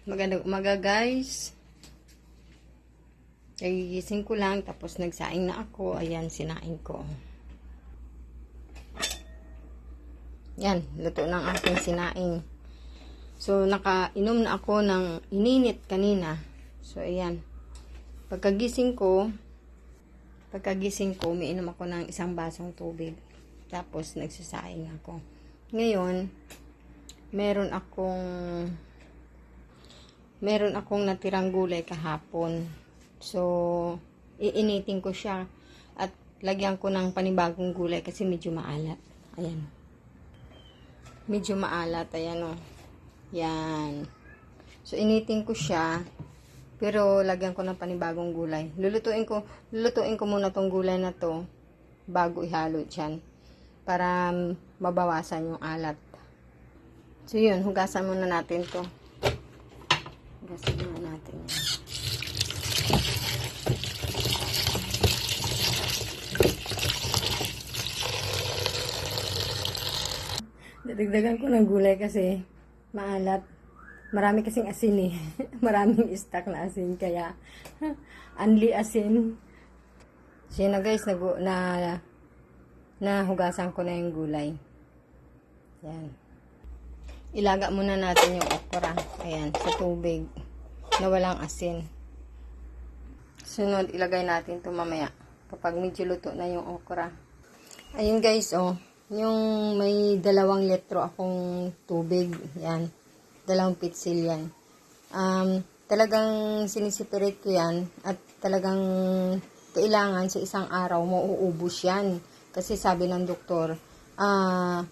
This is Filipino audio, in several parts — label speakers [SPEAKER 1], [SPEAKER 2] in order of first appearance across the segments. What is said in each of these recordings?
[SPEAKER 1] Magandang umaga guys. Nagigising ko lang tapos nagsaing na ako. Ayan, sinaing ko. Yan, luto ng aking sinaing. So, nakainom na ako ng ininit kanina. So, ayan. Pagkagising ko, umiinom ako ng isang basong tubig. Tapos, nagsasaing ako. Ngayon, meron akong natirang gulay kahapon. So, iinitin ko siya at lagyan ko ng panibagong gulay kasi medyo maalat. Ayan. Medyo maalat. Ayan o. Yan. So, initin ko siya pero lagyan ko ng panibagong gulay. Lulutuin ko muna tong gulay na to bago ihalo dyan para mabawasan yung alat. So, yun. Hugasan muna natin to. Hugasan muna natin yan. Dadagdagan ko ng gulay kasi maalat. Marami kasing asin eh. Maraming stock na asin kaya unli asin. So yun na guys, hugasan ko na yung gulay. Yan. Ilaga muna natin yung okra. Ayan, sa tubig na walang asin. Sunod, ilagay natin ito mamaya kapag medyo luto na yung okra. Ayun guys, oh. Yung may 2 litro akong tubig. Yan. 2 pitsil yan. Talagang sinisiperate ko yan. At talagang kailangan sa isang araw mauubos yan. Kasi sabi ng doktor, 2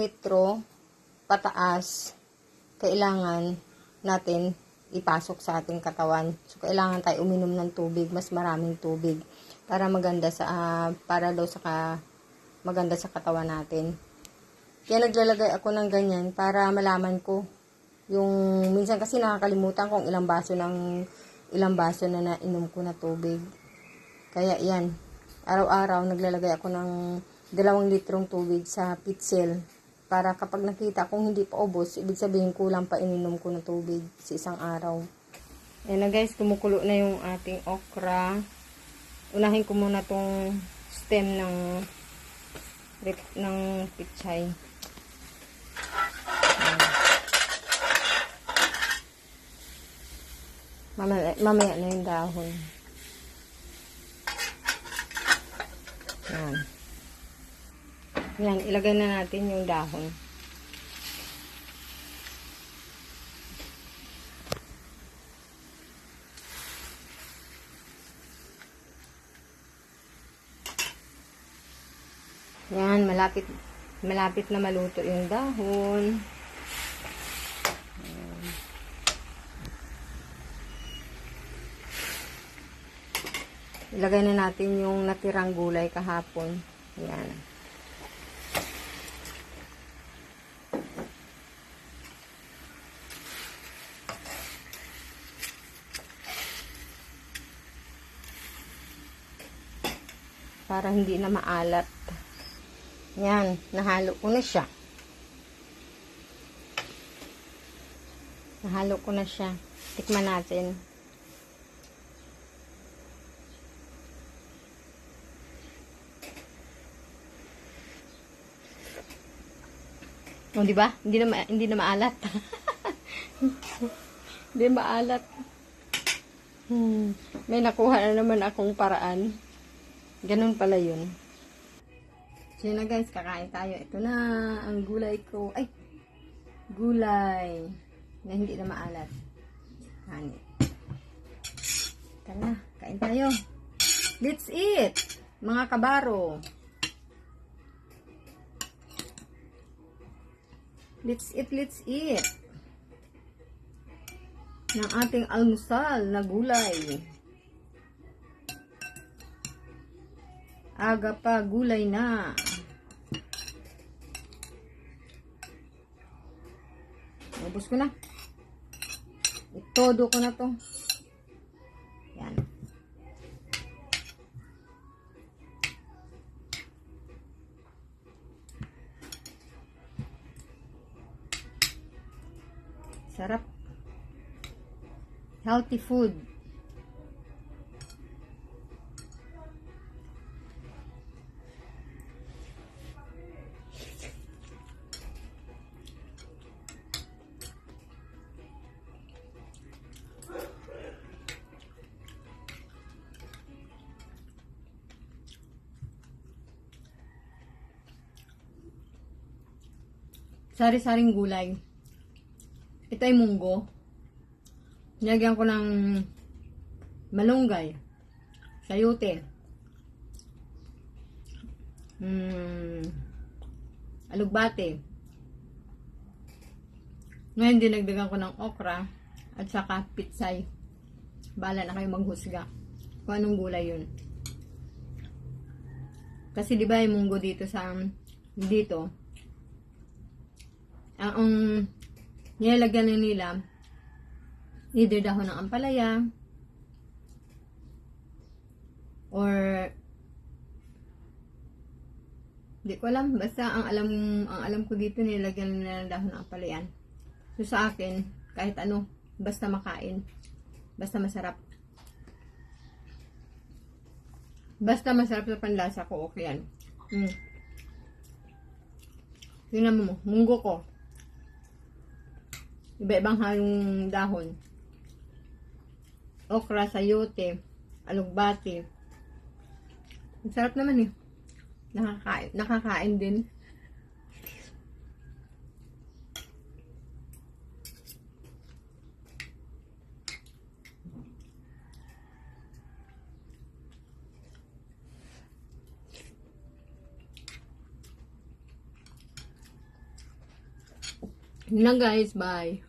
[SPEAKER 1] litro pataas kailangan natin ipasok sa ating katawan. So, kailangan tayo uminom ng tubig. Mas maraming tubig. Para maganda maganda sa katawan natin. Kaya naglalagay ako ng ganyan para malaman ko yung minsan kasi nakakalimutan kung ilang baso na nainom ko na tubig. Kaya yan, araw-araw naglalagay ako ng 2 litrong tubig sa pitsil para kapag nakita kong hindi pa ubos, ibig sabihin kulang pa ininom ko na tubig sa isang araw. Ayan na guys, kumukulo na yung ating okra. Unahin ko muna tong stem ng pichay. Mamaya na yung dahon. Yan. Yan, ilagay na natin yung dahon. Yan, malapit na maluto yung dahon. Yan. Ilagay na natin yung natirang gulay kahapon. Yan. Para hindi na maalat. Yan, nahalo ko na siya. Tikman natin. Oh, di ba? Hindi na maalat. Hindi maalat. May nakuha na naman akong paraan. Ganun pala yun. So yun na guys, kakain tayo. Ito na ang gulay ko. Ay! Gulay na hindi na maalat. Hani. Ito na, kain tayo. Let's eat! Mga kabaro. Let's eat. Ng ating almusal na gulay. Aga pa, gulay na. Ubus ko na. Itodo ko na to. Yan. Sarap. Healthy food. Sari-saring gulay. Ito ay munggo. Nilagyan ko ng malunggay, sayote, alugbate. Ngayon dinagdagan ko ng okra at saka pitsay. Bahala na kayo maghusga kung anong gulay yun. Kasi di ba yung munggo dito dito, ang nilalagyan na nila either dahon ng ampalaya or di ko alam, basta ang alam ko dito nilalagyan nila ng dahon ng ampalayan. So sa akin, kahit ano, basta makain, basta masarap. Basta masarap sa panlasa ko, okay yan. Tingnan mo, munggo ko. Iba-ibang halong dahon. Okra, sayote, alugbate. Ang sarap naman eh. Nakakain din. Yun lang guys, bye.